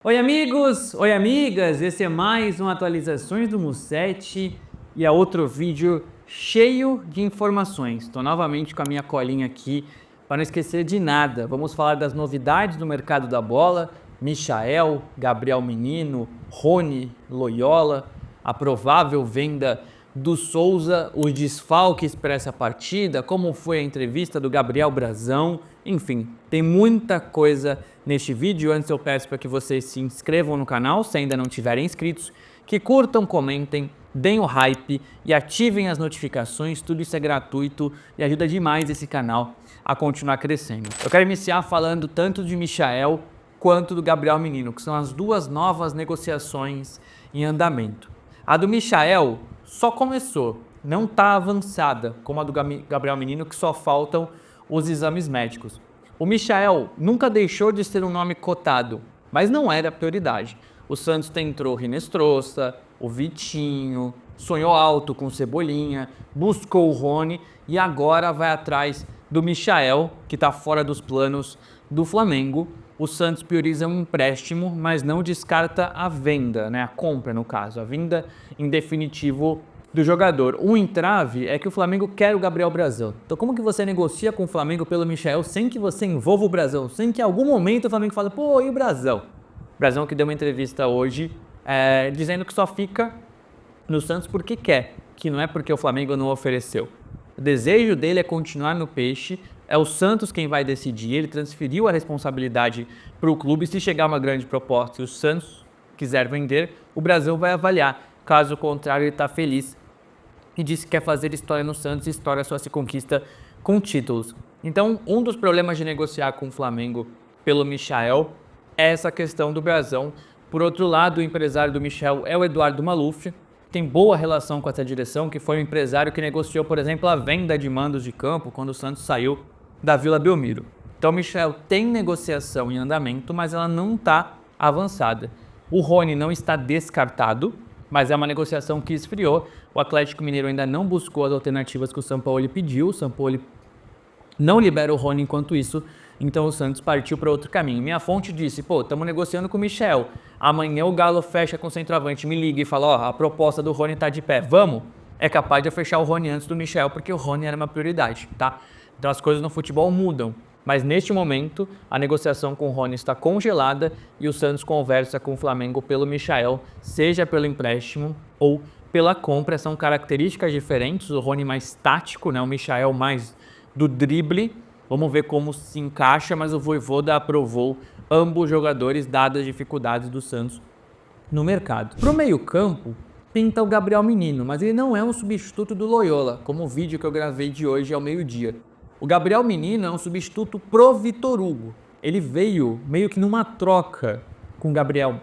Oi amigos, oi amigas, esse é mais um Atualizações do Musset e é outro vídeo cheio de informações. Estou novamente com a minha colinha aqui para não esquecer de nada. Vamos falar das novidades do mercado da bola, Michael, Gabriel Menino, Rony, Loyola, a provável venda do Souza, os desfalques para essa partida, como foi a entrevista do Gabriel Brazão, enfim, tem muita coisa neste vídeo. Antes eu peço para que vocês se inscrevam no canal, se ainda não tiverem inscritos, que curtam, comentem, deem o hype e ativem as notificações, tudo isso é gratuito e ajuda demais esse canal a continuar crescendo. Eu quero iniciar falando tanto de Michael quanto do Gabriel Menino, que são as duas novas negociações em andamento. A do Michael só começou, não está avançada, como a do Gabriel Menino, que só faltam os exames médicos. O Michael nunca deixou de ser um nome cotado, mas não era a prioridade. O Santos tentou o Rinestrosa, o Vitinho, sonhou alto com o Cebolinha, buscou o Rony e agora vai atrás do Michael, que está fora dos planos do Flamengo. O Santos prioriza um empréstimo, mas não descarta a venda, né? A compra no caso, a venda em definitivo do jogador. O entrave é que o Flamengo quer o Gabriel Brazão. Então como que você negocia com o Flamengo pelo Michael sem que você envolva o Brazão? Sem que em algum momento o Flamengo fale, pô, e o Brazão? Brazão que deu uma entrevista hoje dizendo que só fica no Santos porque quer, que não é porque o Flamengo não ofereceu. O desejo dele é continuar no Peixe, é o Santos quem vai decidir, ele transferiu a responsabilidade para o clube. Se chegar uma grande proposta e o Santos quiser vender, o Brazão vai avaliar. Caso contrário, ele está feliz e disse que quer fazer história no Santos e história só se conquista com títulos. Então, um dos problemas de negociar com o Flamengo pelo Michael é essa questão do Brazão. Por outro lado, o empresário do Michael é o Eduardo Maluf, tem boa relação com essa direção, que foi o empresário que negociou, por exemplo, a venda de mandos de campo quando o Santos saiu da Vila Belmiro. Então, o Michael tem negociação em andamento, mas ela não está avançada. O Rony não está descartado, mas é uma negociação que esfriou. O Atlético Mineiro ainda não buscou as alternativas que o Sampaoli pediu. O Sampaoli não libera o Rony enquanto isso, então o Santos partiu para outro caminho. Minha fonte disse, pô, estamos negociando com o Michael. Amanhã o Galo fecha com o centroavante, me liga e fala, ó, a proposta do Rony está de pé, vamos? É capaz de fechar o Rony antes do Michael, porque o Rony era uma prioridade, tá? Então as coisas no futebol mudam. Mas neste momento, a negociação com o Rony está congelada e o Santos conversa com o Flamengo pelo Michael, seja pelo empréstimo ou pela compra. São características diferentes, o Rony mais tático, né? O Michael mais do drible. Vamos ver como se encaixa, mas o Vojvoda aprovou ambos jogadores, dadas as dificuldades do Santos no mercado. Para o meio-campo, pinta o Gabriel Menino, mas ele não é um substituto do Loyola, como o vídeo que eu gravei de hoje ao meio-dia. O Gabriel Menino é um substituto pro Vitor Hugo. Ele veio meio que numa troca com o Gabriel.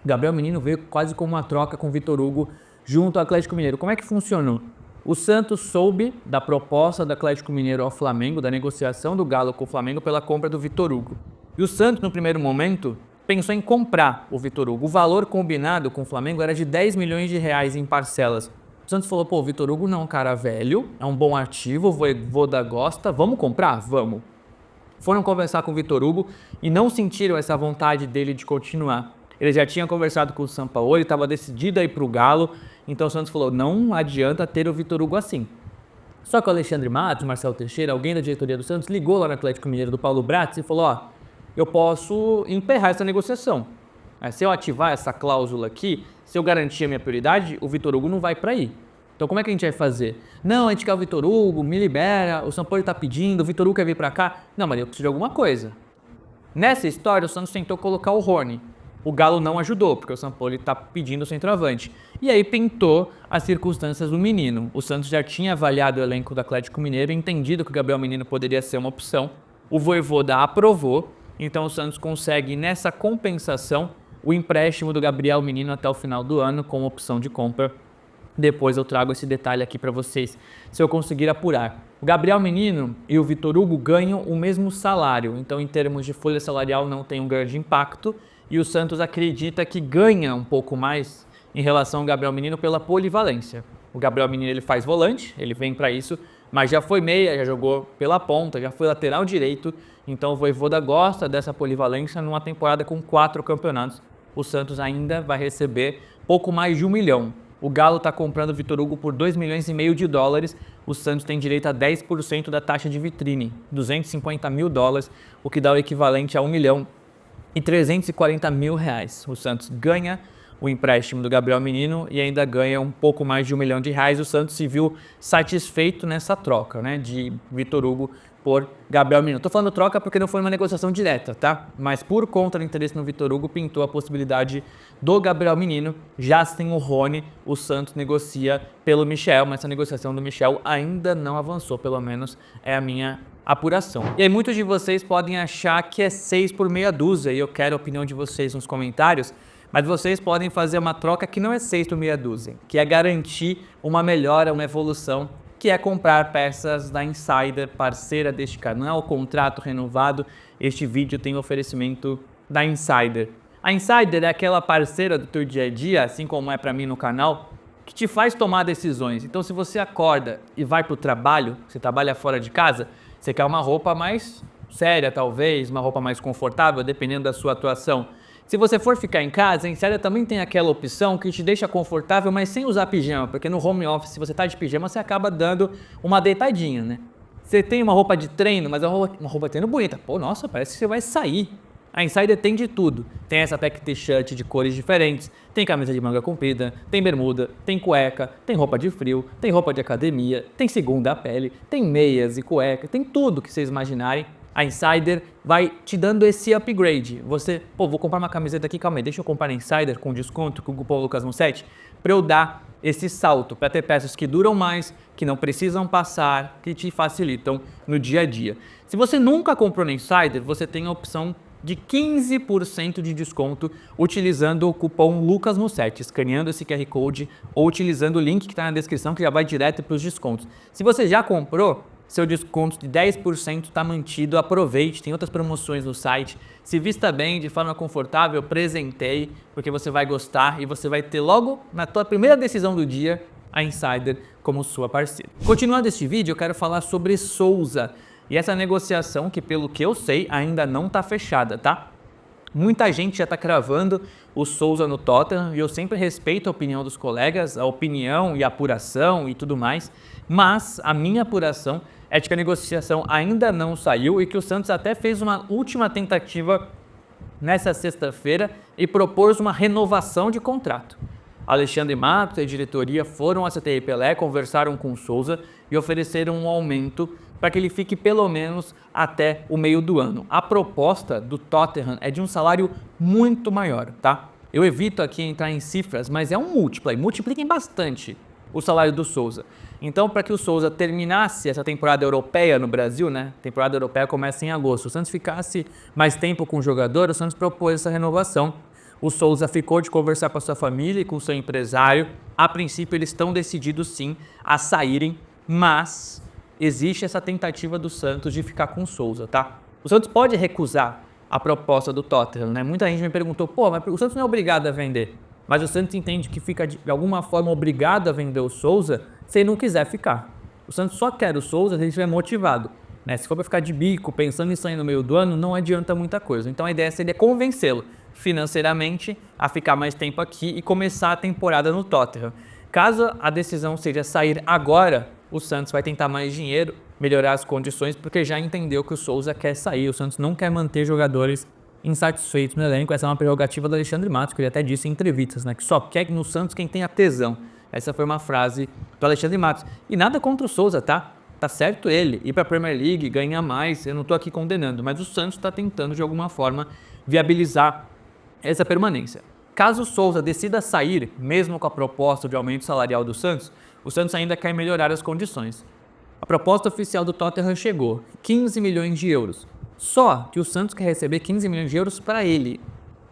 O Gabriel Menino veio quase como uma troca com o Vitor Hugo junto ao Atlético Mineiro. Como é que funcionou? O Santos soube da proposta do Atlético Mineiro ao Flamengo, da negociação do Galo com o Flamengo pela compra do Vitor Hugo. E o Santos, no primeiro momento, pensou em comprar o Vitor Hugo. O valor combinado com o Flamengo era de 10 milhões de reais em parcelas. O Santos falou, pô, o Vitor Hugo não é um cara velho, é um bom ativo, o Vojvoda gosta, vamos comprar? Vamos. Foram conversar com o Vitor Hugo e não sentiram essa vontade dele de continuar. Ele já tinha conversado com o Sampaoli, estava decidido a ir para o Galo, então o Santos falou, não adianta ter o Vitor Hugo assim. Só que o Alexandre Matos, Marcelo Teixeira, alguém da diretoria do Santos, ligou lá no Atlético Mineiro do Paulo Bratz e falou, ó, eu posso emperrar essa negociação. Se eu ativar essa cláusula aqui, se eu garantir a minha prioridade, o Vitor Hugo não vai para aí. Então como é que a gente vai fazer? Não, a gente quer o Vitor Hugo, me libera, o Sampaoli está pedindo, o Vitor Hugo quer vir para cá. Não, mas eu preciso de alguma coisa. Nessa história, o Santos tentou colocar o Rony. O Galo não ajudou, porque o Sampaoli está pedindo o centroavante. E aí pintou as circunstâncias do Menino. O Santos já tinha avaliado o elenco do Atlético Mineiro e entendido que o Gabriel Menino poderia ser uma opção. O Vojvoda aprovou, então o Santos consegue, nessa compensação, o empréstimo do Gabriel Menino até o final do ano com opção de compra. Depois eu trago esse detalhe aqui para vocês, se eu conseguir apurar. O Gabriel Menino e o Vitor Hugo ganham o mesmo salário, então em termos de folha salarial não tem um grande impacto. E o Santos acredita que ganha um pouco mais em relação ao Gabriel Menino pela polivalência. O Gabriel Menino ele faz volante, ele vem para isso, mas já foi meia, já jogou pela ponta, já foi lateral direito, então o Vojvoda gosta dessa polivalência numa temporada com 4 campeonatos. O Santos ainda vai receber pouco mais de 1 milhão. O Galo está comprando o Vitor Hugo por 2,5 milhões de dólares. O Santos tem direito a 10% da taxa de vitrine, 250 mil dólares, o que dá o equivalente a 1 milhão e 340 mil reais. O Santos ganha o empréstimo do Gabriel Menino e ainda ganha um pouco mais de 1 milhão de reais. O Santos se viu satisfeito nessa troca, né, de Vitor Hugo por Gabriel Menino. Estou falando troca porque não foi uma negociação direta, tá? Mas por conta do interesse no Vitor Hugo, pintou a possibilidade do Gabriel Menino. Já sem o Rony, o Santos negocia pelo Michel, mas essa negociação do Michel ainda não avançou, pelo menos é a minha apuração. E aí muitos de vocês podem achar que é 6 por meia dúzia, e eu quero a opinião de vocês nos comentários, mas vocês podem fazer uma troca que não é 6 por meia dúzia, que é garantir uma melhora, uma evolução, que é comprar peças da Insider, parceira deste canal, contrato renovado. Este vídeo tem oferecimento da Insider. A Insider é aquela parceira do teu dia a dia, assim como é para mim no canal, que te faz tomar decisões. Então, se você acorda e vai para o trabalho, você trabalha fora de casa, você quer uma roupa mais séria, talvez, uma roupa mais confortável, dependendo da sua atuação. Se você for ficar em casa, a Insider também tem aquela opção que te deixa confortável, mas sem usar pijama, porque no home office, se você está de pijama, você acaba dando uma deitadinha, né? Você tem uma roupa de treino, mas é uma roupa de treino bonita. Pô, nossa, parece que você vai sair. A Insider tem de tudo. Tem essa pack t-shirt de cores diferentes, tem camisa de manga comprida, tem bermuda, tem cueca, tem roupa de frio, tem roupa de academia, tem segunda pele, tem meias e cueca, tem tudo que vocês imaginarem. A Insider vai te dando esse upgrade. Você, pô, vou comprar uma camiseta aqui, calma aí, deixa eu comprar na Insider com desconto, com o cupom LUCAS17, para eu dar esse salto, para ter peças que duram mais, que não precisam passar, que te facilitam no dia a dia. Se você nunca comprou na Insider, você tem a opção de 15% de desconto utilizando o cupom LUCAS17, escaneando esse QR Code ou utilizando o link que está na descrição, que já vai direto para os descontos. Se você já comprou, seu desconto de 10% está mantido, aproveite, tem outras promoções no site, se vista bem, de forma confortável, presenteie, porque você vai gostar e você vai ter logo na tua primeira decisão do dia a Insider como sua parceira. Continuando este vídeo, eu quero falar sobre Souza e essa negociação que, pelo que eu sei, ainda não está fechada, tá? Muita gente já está cravando o Souza no Tottenham e eu sempre respeito a opinião dos colegas, a opinião e a apuração e tudo mais, mas a minha apuração é de que a negociação ainda não saiu e que o Santos até fez uma última tentativa nessa sexta-feira e propôs uma renovação de contrato. Alexandre Matos e a diretoria foram à CTI Pelé, conversaram com o Souza e ofereceram um aumento para que ele fique pelo menos até o meio do ano. A proposta do Tottenham é de um salário muito maior, tá? Eu evito aqui entrar em cifras, mas é um múltiplo, e multipliquem bastante o salário do Souza. Então, para que o Souza terminasse essa temporada europeia no Brasil, né? A temporada europeia começa em agosto. O Santos ficasse mais tempo com o jogador, o Santos propôs essa renovação. O Souza ficou de conversar com a sua família e com o seu empresário. A princípio, eles estão decididos sim a saírem, mas existe essa tentativa do Santos de ficar com o Souza, tá? O Santos pode recusar a proposta do Tottenham, né? Muita gente me perguntou, pô, mas o Santos não é obrigado a vender. Mas o Santos entende que fica de alguma forma obrigado a vender o Souza se ele não quiser ficar. O Santos só quer o Souza se ele estiver motivado, né? Se for para ficar de bico, pensando em sair no meio do ano, não adianta muita coisa. Então a ideia seria convencê-lo financeiramente a ficar mais tempo aqui e começar a temporada no Tottenham. Caso a decisão seja sair agora, o Santos vai tentar mais dinheiro, melhorar as condições, porque já entendeu que o Souza quer sair. O Santos não quer manter jogadores insatisfeitos no elenco. Essa é uma prerrogativa do Alexandre Matos, que ele até disse em entrevistas, né, que só quer no Santos quem tem a tesão. Essa foi uma frase do Alexandre Matos. E nada contra o Souza, tá? Tá certo ele ir para a Premier League, ganhar mais, eu não estou aqui condenando, mas o Santos está tentando de alguma forma viabilizar essa permanência. Caso o Souza decida sair, mesmo com a proposta de aumento salarial do Santos, o Santos ainda quer melhorar as condições. A proposta oficial do Tottenham chegou, 15 milhões de euros. Só que o Santos quer receber 15 milhões de euros para ele.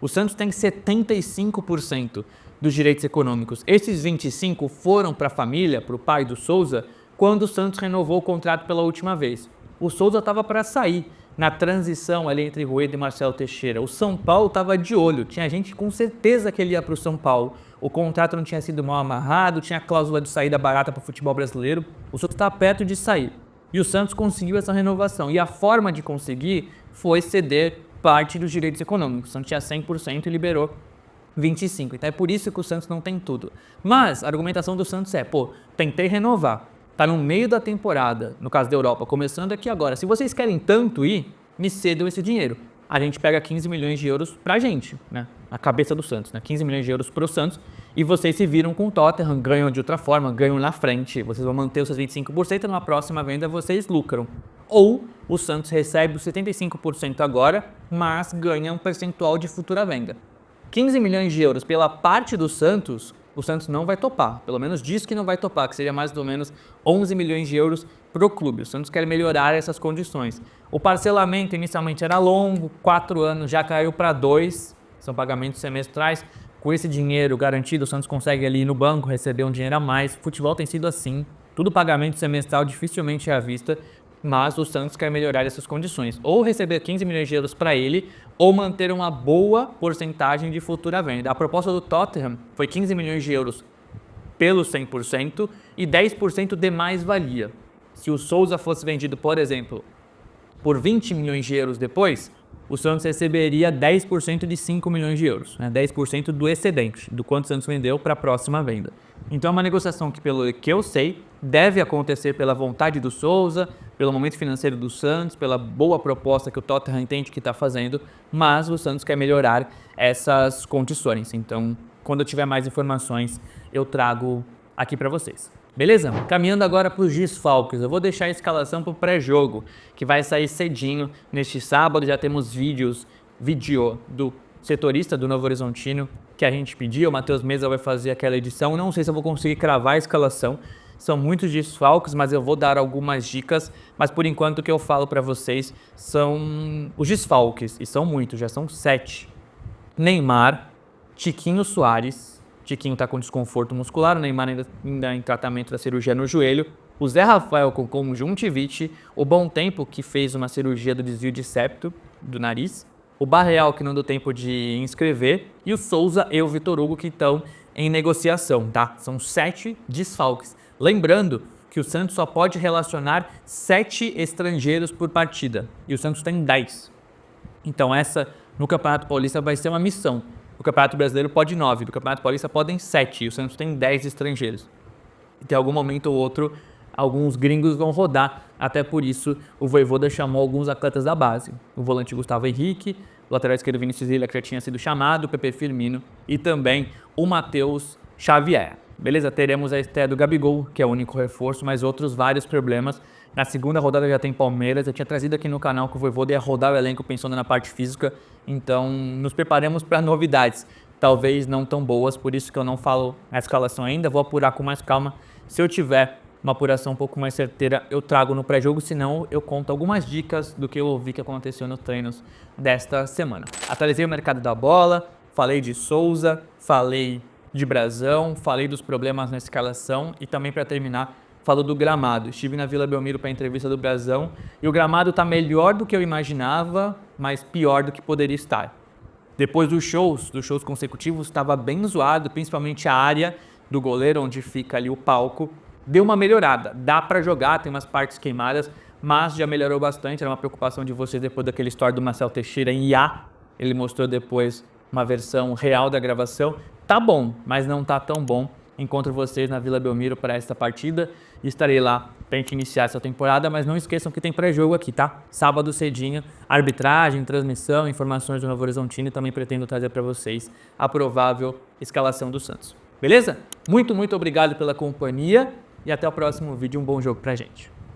O Santos tem 75% dos direitos econômicos. Esses 25% foram para a família, para o pai do Souza, quando o Santos renovou o contrato pela última vez. O Souza estava para sair na transição ali entre Rueda e Marcelo Teixeira. O São Paulo estava de olho, tinha gente com certeza que ele ia para o São Paulo. O contrato não tinha sido mal amarrado, tinha a cláusula de saída barata para o futebol brasileiro. O Santos estava perto de sair. E o Santos conseguiu essa renovação. E a forma de conseguir foi ceder parte dos direitos econômicos. O Santos tinha 100% e liberou 25%. Então é por isso que o Santos não tem tudo. Mas a argumentação do Santos é, tentei renovar. Tá no meio da temporada, no caso da Europa, começando aqui agora. Se vocês querem tanto ir, me cedam esse dinheiro. A gente pega 15 milhões de euros pra gente, né? A cabeça do Santos, né? 15 milhões de euros pro Santos. E vocês se viram com o Tottenham, ganham de outra forma, ganham na frente. Vocês vão manter os seus 25% e numa próxima venda vocês lucram. Ou o Santos recebe os 75% agora, mas ganha um percentual de futura venda. 15 milhões de euros pela parte do Santos, o Santos não vai topar. Pelo menos diz que não vai topar, que seria mais ou menos 11 milhões de euros pro clube. O Santos quer melhorar essas condições. O parcelamento inicialmente era longo, 4 anos, já caiu para 2, são pagamentos semestrais. Com esse dinheiro garantido, o Santos consegue ali ir no banco receber um dinheiro a mais. O futebol tem sido assim, tudo pagamento semestral, dificilmente é à vista, mas o Santos quer melhorar essas condições. Ou receber 15 milhões de euros para ele, ou manter uma boa porcentagem de futura venda. A proposta do Tottenham foi 15 milhões de euros pelo 100% e 10% de mais-valia. Se o Souza fosse vendido, por exemplo, por 20 milhões de euros depois, o Santos receberia 10% de 5 milhões de euros, né? 10% do excedente, do quanto o Santos vendeu para a próxima venda. Então é uma negociação que, pelo que eu sei, deve acontecer pela vontade do Souza, pelo momento financeiro do Santos, pela boa proposta que o Tottenham entende que está fazendo, mas o Santos quer melhorar essas condições. Então, quando eu tiver mais informações, eu trago aqui para vocês. Beleza? Caminhando agora para os desfalques, eu vou deixar a escalação para o pré-jogo, que vai sair cedinho neste sábado. Já temos vídeo do setorista do Novo Horizontino que a gente pediu. O Matheus Meza vai fazer aquela edição. Não sei se eu vou conseguir cravar a escalação. São muitos desfalques, mas eu vou dar algumas dicas. Mas por enquanto o que eu falo para vocês são os desfalques, e são muitos, já são 7. Neymar, Tiquinho Soares. Tiquinho está com desconforto muscular, o Neymar ainda em tratamento da cirurgia no joelho. O Zé Rafael com conjuntivite, o Bom Tempo que fez uma cirurgia do desvio de septo do nariz, o Barreal que não deu tempo de inscrever e o Souza e o Vitor Hugo que estão em negociação, tá? São 7 desfalques. Lembrando que o Santos só pode relacionar 7 estrangeiros por partida e o Santos tem 10. Então essa no Campeonato Paulista vai ser uma missão. O Campeonato Brasileiro pode 9, do Campeonato Paulista podem 7, e o Santos tem 10 estrangeiros. E tem algum momento ou outro, alguns gringos vão rodar, até por isso o Vojvoda chamou alguns atletas da base. O volante Gustavo Henrique, o lateral esquerdo Vinícius Ilha, que já tinha sido chamado, o Pepe Firmino e também o Matheus Xavier. Beleza? Teremos a estreia do Gabigol, que é o único reforço, mas outros vários problemas. Na segunda rodada já tem Palmeiras. Eu tinha trazido aqui no canal que o Vojvoda ia rodar o elenco pensando na parte física. Então, nos preparemos para novidades. Talvez não tão boas, por isso que eu não falo a escalação ainda. Vou apurar com mais calma. Se eu tiver uma apuração um pouco mais certeira, eu trago no pré-jogo. Senão, eu conto algumas dicas do que eu ouvi que aconteceu nos treinos desta semana. Atualizei o mercado da bola, falei de Souza, falei de Brazão, falei dos problemas na escalação e também, para terminar, falo do gramado. Estive na Vila Belmiro para a entrevista do Brazão e o gramado está melhor do que eu imaginava, mas pior do que poderia estar. Depois dos shows consecutivos, estava bem zoado, principalmente a área do goleiro, onde fica ali o palco. Deu uma melhorada, dá para jogar, tem umas partes queimadas, mas já melhorou bastante. Era uma preocupação de vocês depois daquele story do Marcelo Teixeira em IA. Ele mostrou depois uma versão real da gravação. Tá bom, mas não tá tão bom. Encontro vocês na Vila Belmiro para esta partida e estarei lá para a gente iniciar essa temporada, mas não esqueçam que tem pré-jogo aqui, tá? Sábado cedinho, arbitragem, transmissão, informações do Novo Horizontino e também pretendo trazer para vocês a provável escalação do Santos. Beleza? Muito obrigado pela companhia e até o próximo vídeo. Um bom jogo pra gente.